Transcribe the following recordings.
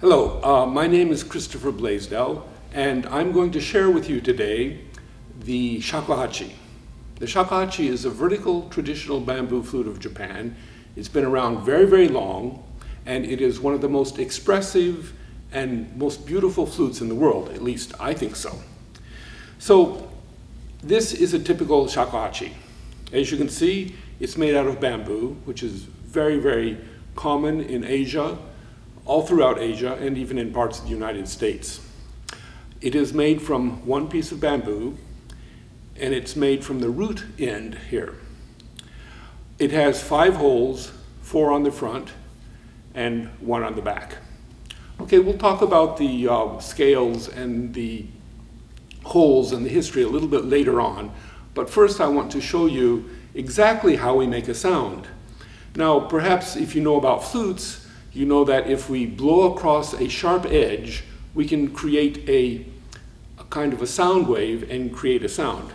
Hello, my name is Christopher Blasdel, and I'm going to share with you today the shakuhachi. The shakuhachi is a vertical traditional bamboo flute of Japan. It's been around very, very long, and it is one of the most expressive and most beautiful flutes in the world, at least I think so. So this is a typical shakuhachi. As you can see, it's made out of bamboo, which is very, very common in Asia, all throughout Asia, and even in parts of the United States. It is made from one piece of bamboo, and it's made from the root end here. It has 5 holes, 4 on the front and 1 on the back. Okay, we'll talk about the scales and the holes and the history a little bit later on, but first I want to show you exactly how we make a sound. Now, perhaps if you know about flutes, you know that if we blow across a sharp edge, we can create a kind of a sound wave and create a sound.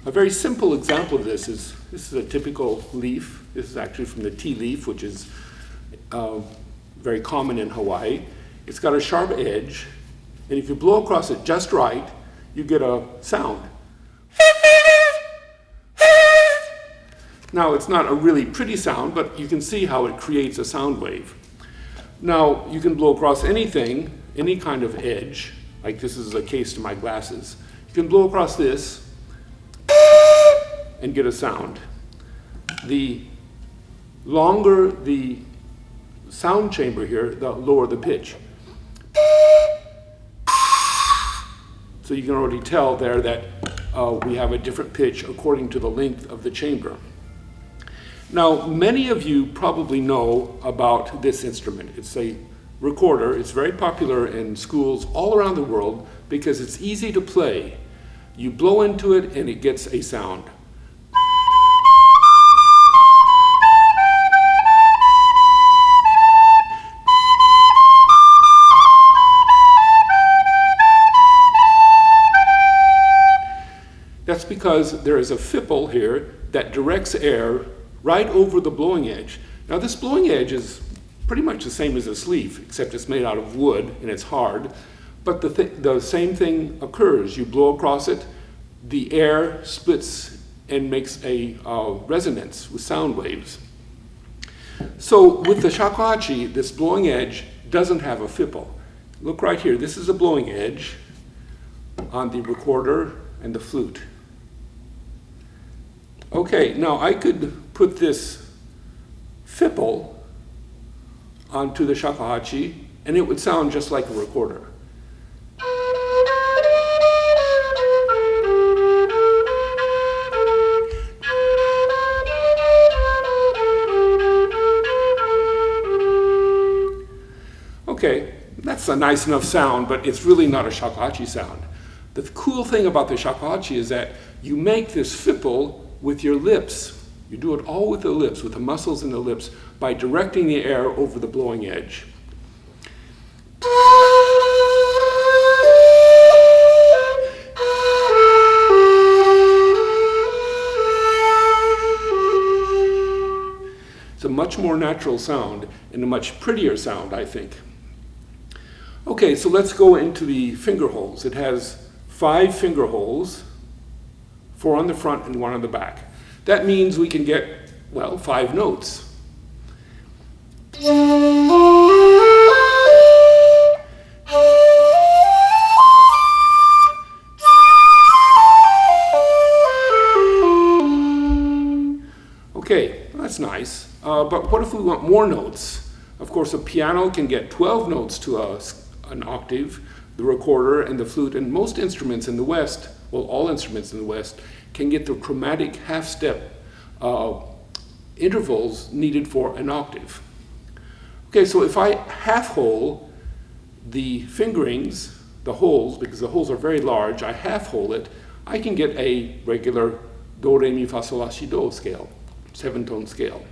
A very simple example of this is a typical leaf. This is actually from the tea leaf, which is very common in Hawaii. It's got a sharp edge, and if you blow across it just right, you get a sound. Now, it's not a really pretty sound, but you can see how it creates a sound wave. Now, you can blow across anything, any kind of edge, like this is a case to my glasses. You can blow across this and get a sound. The longer the sound chamber here, the lower the pitch. So you can already tell there that we have a different pitch according to the length of the chamber. Now, many of you probably know about this instrument. It's a recorder. It's very popular in schools all around the world because it's easy to play. You blow into it and it gets a sound. That's because there is a fipple here that directs air right over the blowing edge. Now, this blowing edge is pretty much the same as this leaf, except it's made out of wood and it's hard. But the same thing occurs. You blow across it, the air splits and makes a resonance with sound waves. So with the shakuhachi, this blowing edge doesn't have a fipple. Look right here. This is a blowing edge on the recorder and the flute. Okay, now I could put this fipple onto the shakuhachi and it would sound just like a recorder. Okay, that's a nice enough sound, but it's really not a shakuhachi sound. The cool thing about the shakuhachi is that you make this fipple with your lips. You do it all with the lips, with the muscles in the lips, by directing the air over the blowing edge. It's a much more natural sound and a much prettier sound, I think. Okay, so let's go into the finger holes. It has 5 finger holes, 4 on the front and 1 on the back. That means we can get, well, 5 notes. Okay, that's nice. But what if we want more notes? Of course, a piano can get 12 notes to an octave, the recorder and the flute, and most instruments in the West, well, all instruments in the West, can get the chromatic half-step intervals needed for an octave. Okay, so if I half-hole the fingerings, the holes, because the holes are very large, I half-hole it, I can get a regular do, re, mi, fa, sol, la, si, do scale, 7-tone scale.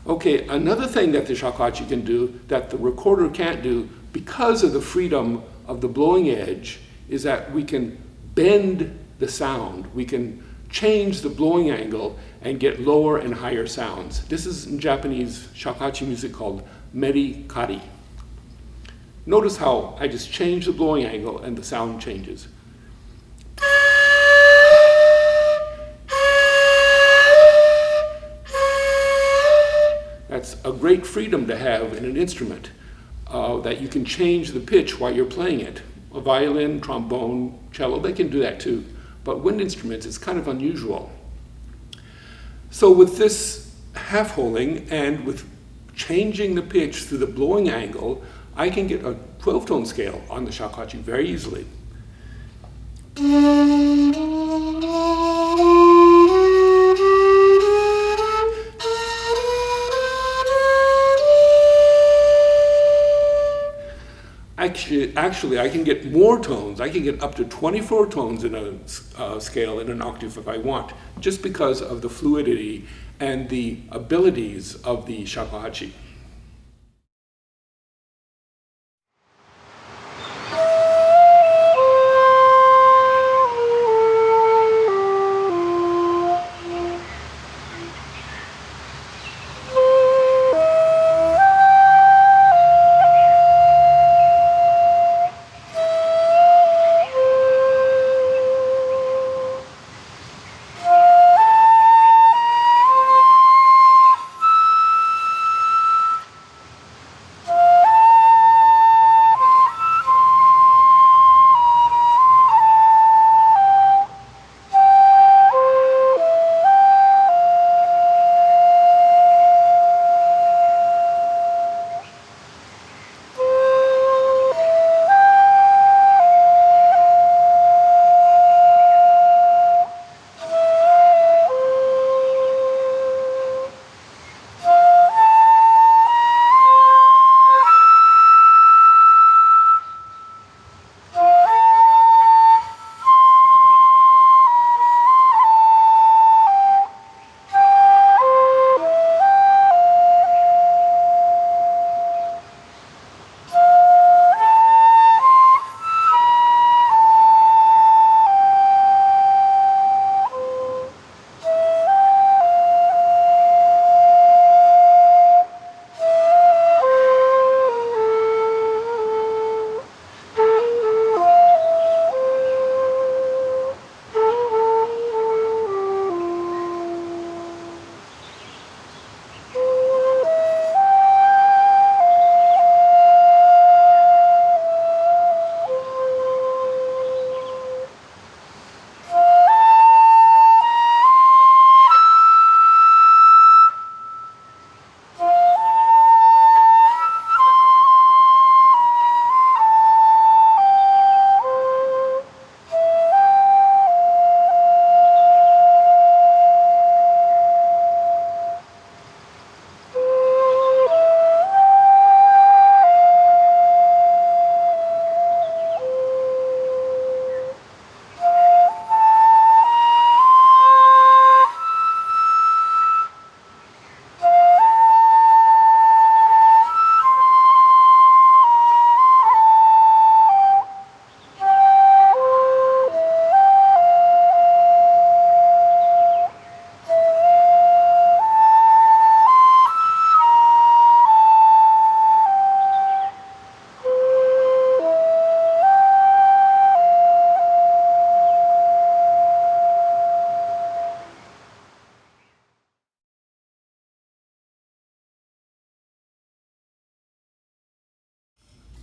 Okay, another thing that the shakuhachi can do that the recorder can't do because of the freedom of the blowing edge is that we can bend the sound. We can change the blowing angle and get lower and higher sounds. This is in Japanese shakuhachi music called meri-kari. Notice how I just change the blowing angle and the sound changes. That's a great freedom to have in an instrument, that you can change the pitch while you're playing it. A violin, trombone, cello, they can do that too. But wind instruments, it's kind of unusual. So with this half-holing and with changing the pitch through the blowing angle, I can get a 12-tone scale on the shakuhachi very easily. Actually, I can get more tones. I can get up to 24 tones in a scale in an octave if I want, just because of the fluidity and the abilities of the shakuhachi.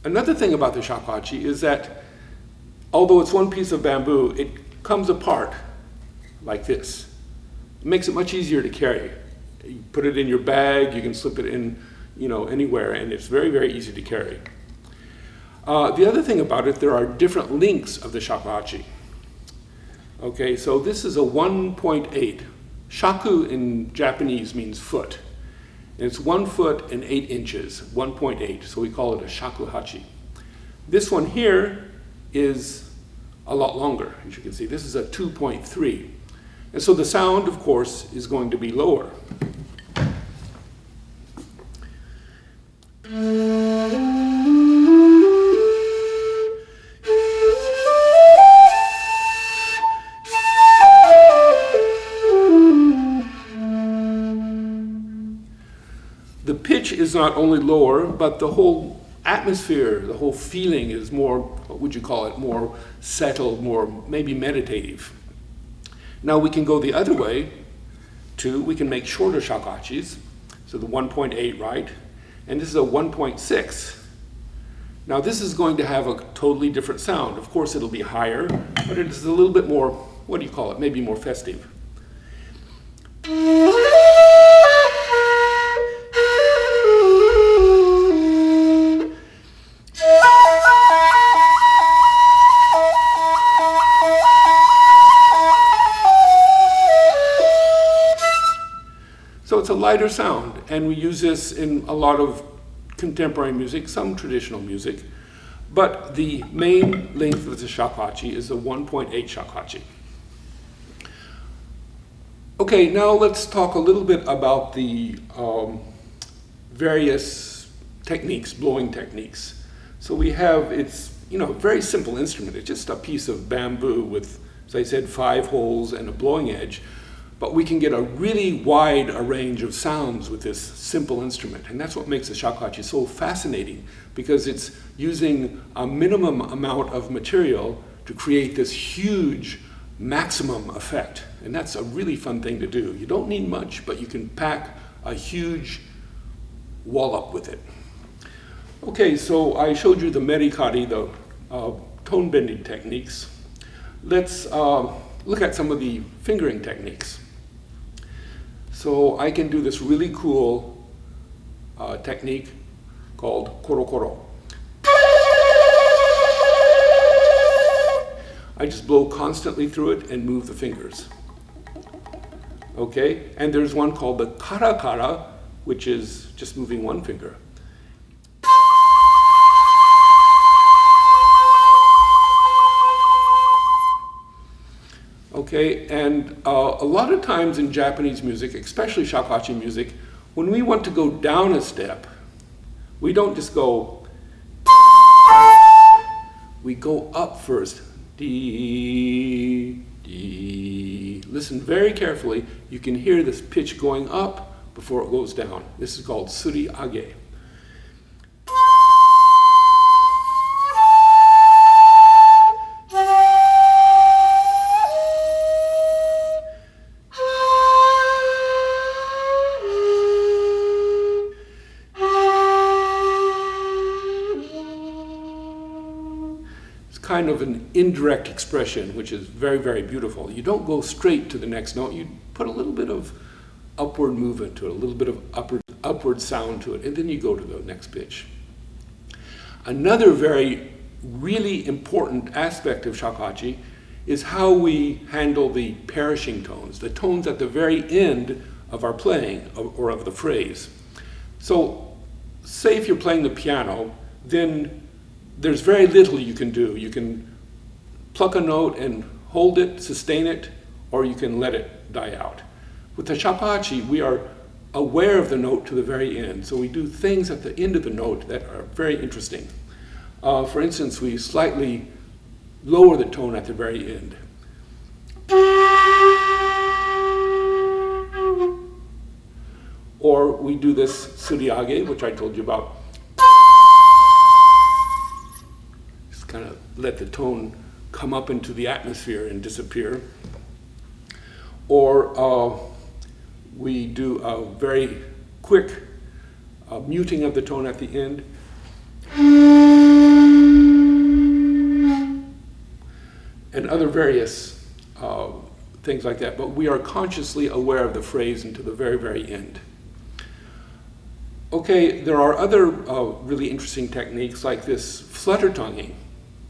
Another thing about the shakuhachi is that although it's one piece of bamboo, it comes apart like this. It makes it much easier to carry. You put it in your bag, you can slip it in, anywhere, and it's very, very easy to carry. The other thing about it, there are different lengths of the shakuhachi. Okay, so this is a 1.8. Shaku in Japanese means foot. And it's 1 foot and 8 inches, 1.8, so we call it a shakuhachi. This one here is a lot longer, as you can see. This is a 2.3. And so the sound, of course, is going to be lower. is not only lower, but the whole atmosphere, the whole feeling is more, what would you call it, more settled, more maybe meditative. Now we can go the other way too. We can make shorter shakuhachis. So the 1.8, right? And this is a 1.6. Now this is going to have a totally different sound. Of course it'll be higher, but it is a little bit more, what do you call it, maybe more festive. So it's a lighter sound, and we use this in a lot of contemporary music, some traditional music, but the main length of the shakuhachi is the 1.8 shakuhachi. Okay, now let's talk a little bit about the various techniques, blowing techniques. So we have, it's a very simple instrument. It's just a piece of bamboo with, as I said, 5 holes and a blowing edge. But we can get a really wide range of sounds with this simple instrument. And that's what makes the shakuhachi so fascinating, because it's using a minimum amount of material to create this huge maximum effect. And that's a really fun thing to do. You don't need much, but you can pack a huge wallop with it. Okay, so I showed you the merikari, the tone bending techniques. Let's look at some of the fingering techniques. So I can do this really cool technique called koro koro. I just blow constantly through it and move the fingers. Okay, and there's one called the kara kara, which is just moving one finger. Okay, and a lot of times in Japanese music, especially shakuhachi music, when we want to go down a step, we don't just go, we go up first. D, D. Listen very carefully. You can hear this pitch going up before it goes down. This is called suri age. Kind of an indirect expression, which is very, very beautiful. You don't go straight to the next note. You put a little bit of upward movement to it, a little bit of upward sound to it, and then you go to the next pitch. Another very, really important aspect of shakuhachi is how we handle the perishing tones, the tones at the very end of our playing or of the phrase. So, say if you're playing the piano, then there's very little you can do. You can pluck a note and hold it, sustain it, or you can let it die out. With the shakuhachi, we are aware of the note to the very end. So we do things at the end of the note that are very interesting. For instance, we slightly lower the tone at the very end. Or we do this suriage, which I told you about. Kind of let the tone come up into the atmosphere and disappear. Or we do a very quick muting of the tone at the end. And other various things like that. But we are consciously aware of the phrase until the very, very end. Okay, there are other really interesting techniques like this flutter tonguing,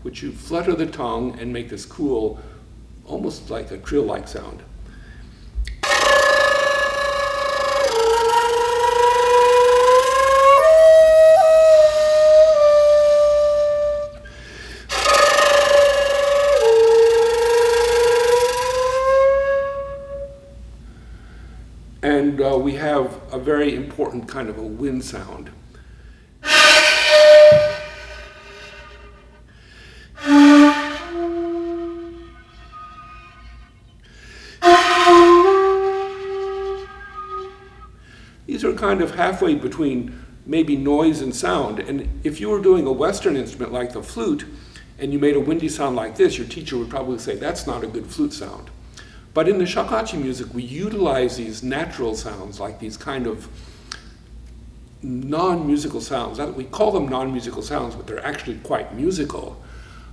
which you flutter the tongue and make this cool, almost like a trill-like sound. And we have a very important kind of a wind sound. These are kind of halfway between maybe noise and sound. And if you were doing a Western instrument like the flute, and you made a windy sound like this, your teacher would probably say, that's not a good flute sound. But in the shakuhachi music, we utilize these natural sounds, like these kind of non-musical sounds. We call them non-musical sounds, but they're actually quite musical.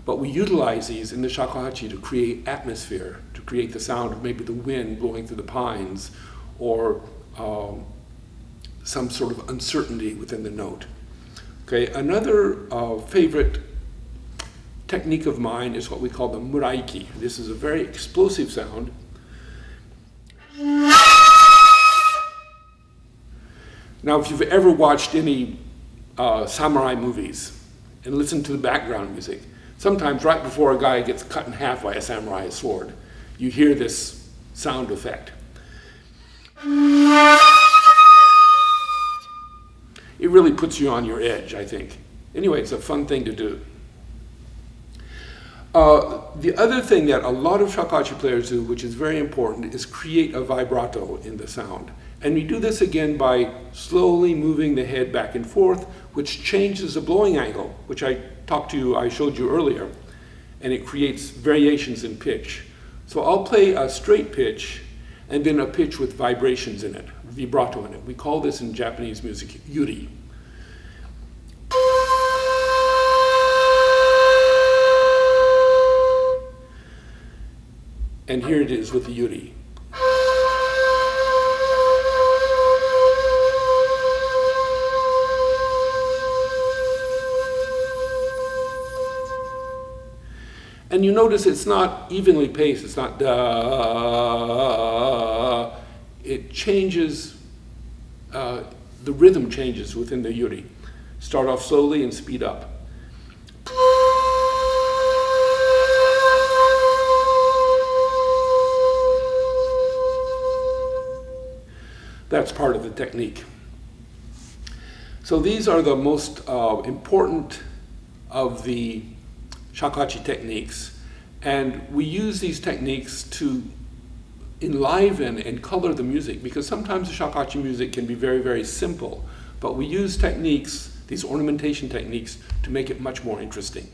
But we utilize these in the shakuhachi to create atmosphere, to create the sound of maybe the wind blowing through the pines, or some sort of uncertainty within the note. Okay, another favorite technique of mine is what we call the muraiki. This is a very explosive sound. Now, if you've ever watched any samurai movies and listened to the background music, sometimes right before a guy gets cut in half by a samurai sword, you hear this sound effect. It really puts you on your edge, I think. Anyway, it's a fun thing to do. The other thing that a lot of shakuhachi players do, which is very important, is create a vibrato in the sound. And we do this again by slowly moving the head back and forth, which changes the blowing angle, which I showed you earlier, and it creates variations in pitch. So I'll play a straight pitch and then a pitch with vibrations in it, vibrato in it. We call this in Japanese music yuri. And here it is with the yuri. And you notice it's not evenly paced, it's not da. It changes, the rhythm changes within the yuri. Start off slowly and speed up. That's part of the technique. So these are the most important of the shakuhachi techniques, and we use these techniques to enliven and color the music, because sometimes the shakuhachi music can be very, very simple, but we use techniques, these ornamentation techniques, to make it much more interesting.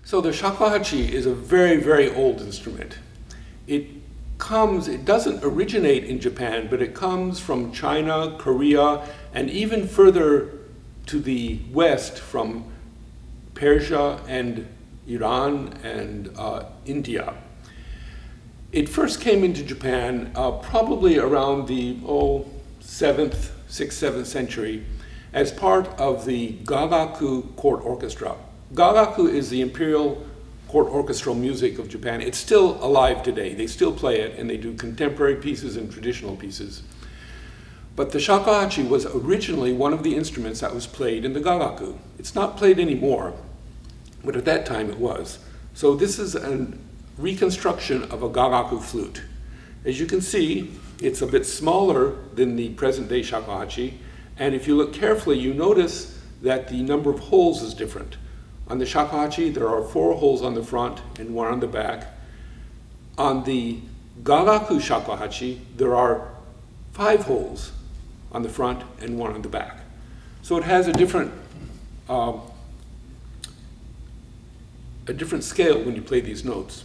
So the shakuhachi is a very, very old instrument. It it doesn't originate in Japan, but it comes from China, Korea, and even further to the west from Persia and Iran and India. It first came into Japan probably around the 7th, 6th, 7th century as part of the Gagaku court orchestra. Gagaku is the imperial court orchestral music of Japan. It's still alive today. They still play it, and they do contemporary pieces and traditional pieces. But the shakuhachi was originally one of the instruments that was played in the Gagaku. It's not played anymore, but at that time it was. So this is a reconstruction of a Gagaku flute. As you can see, it's a bit smaller than the present-day shakuhachi, and if you look carefully, you notice that the number of holes is different. On the shakuhachi, there are 4 holes on the front and 1 on the back. On the Gagaku shakuhachi, there are 5 holes on the front and 1 on the back. So it has a different scale when you play these notes.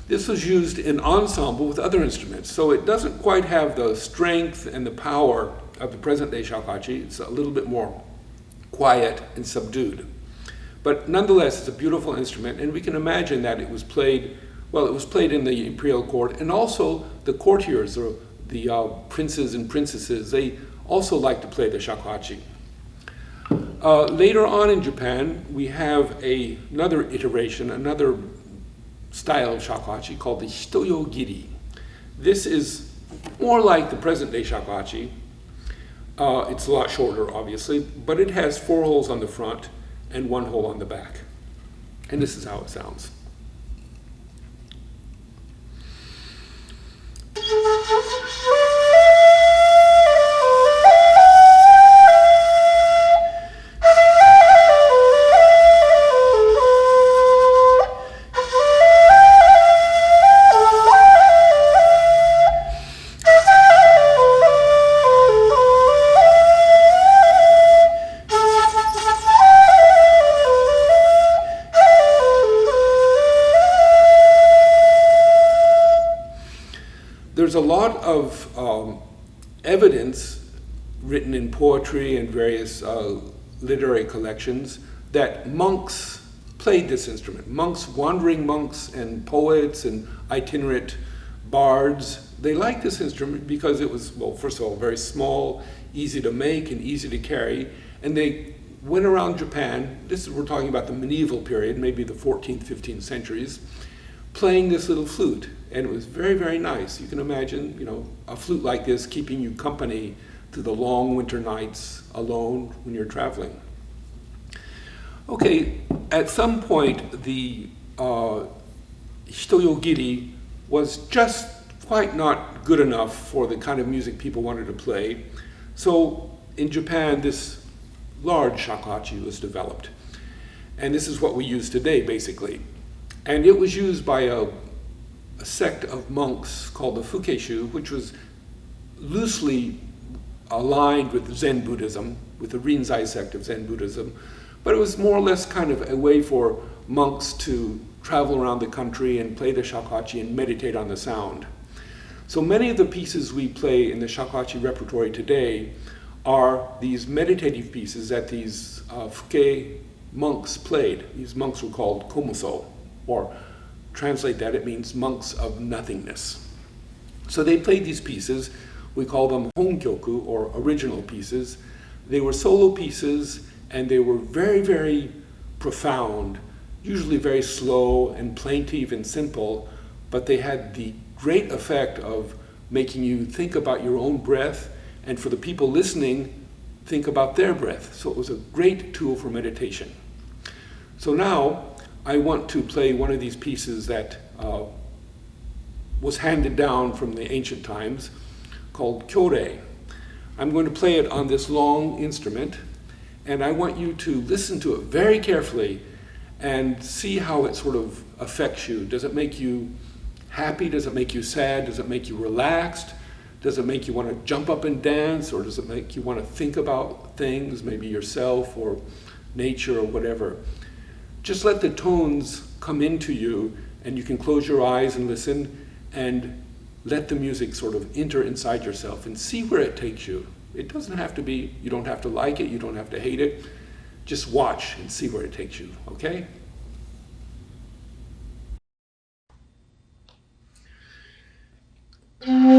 This was used in ensemble with other instruments, so it doesn't quite have the strength and the power of the present-day shakuhachi. It's a little bit more quiet and subdued. But nonetheless, it's a beautiful instrument, and we can imagine that it was played, well, it was played in the imperial court, and also the courtiers, or the princes and princesses, they also like to play the shakuhachi. Later on in Japan, we have another iteration, another style of shakuhachi called the hitoyogiri. This is more like the present-day shakuhachi. It's a lot shorter, obviously, but it has 4 holes on the front and 1 hole on the back. And this is how it sounds. There's a lot of evidence written in poetry and various literary collections that monks played this instrument. Monks, wandering monks and poets and itinerant bards, they liked this instrument because it was, well, first of all, very small, easy to make and easy to carry, and they went around Japan, we're talking about the medieval period, maybe the 14th, 15th centuries, playing this little flute. And it was very, very nice. You can imagine, a flute like this keeping you company through the long winter nights alone when you're traveling. Okay, at some point, the hitoyogiri was just quite not good enough for the kind of music people wanted to play. So in Japan, this large shakuhachi was developed. And this is what we use today, basically. And it was used by a sect of monks called the Fukeishu, which was loosely aligned with Zen Buddhism, with the Rinzai sect of Zen Buddhism, but it was more or less kind of a way for monks to travel around the country and play the shakuhachi and meditate on the sound. So many of the pieces we play in the shakuhachi repertory today are these meditative pieces that these Fuke monks played. These monks were called komuso, or translate that, it means monks of nothingness. So they played these pieces. We call them honkyoku, or original pieces. They were solo pieces, and they were very, very profound, usually very slow and plaintive and simple, but they had the great effect of making you think about your own breath, and for the people listening, think about their breath. So it was a great tool for meditation. So now I want to play one of these pieces that was handed down from the ancient times called kyorei. I'm going to play it on this long instrument, and I want you to listen to it very carefully and see how it sort of affects you. Does it make you happy? Does it make you sad? Does it make you relaxed? Does it make you want to jump up and dance? Or does it make you want to think about things, maybe yourself or nature or whatever? Just let the tones come into you, and you can close your eyes and listen and let the music sort of enter inside yourself and see where it takes you. It doesn't have to be, you don't have to like it, you don't have to hate it. Just watch and see where it takes you, okay? Mm-hmm.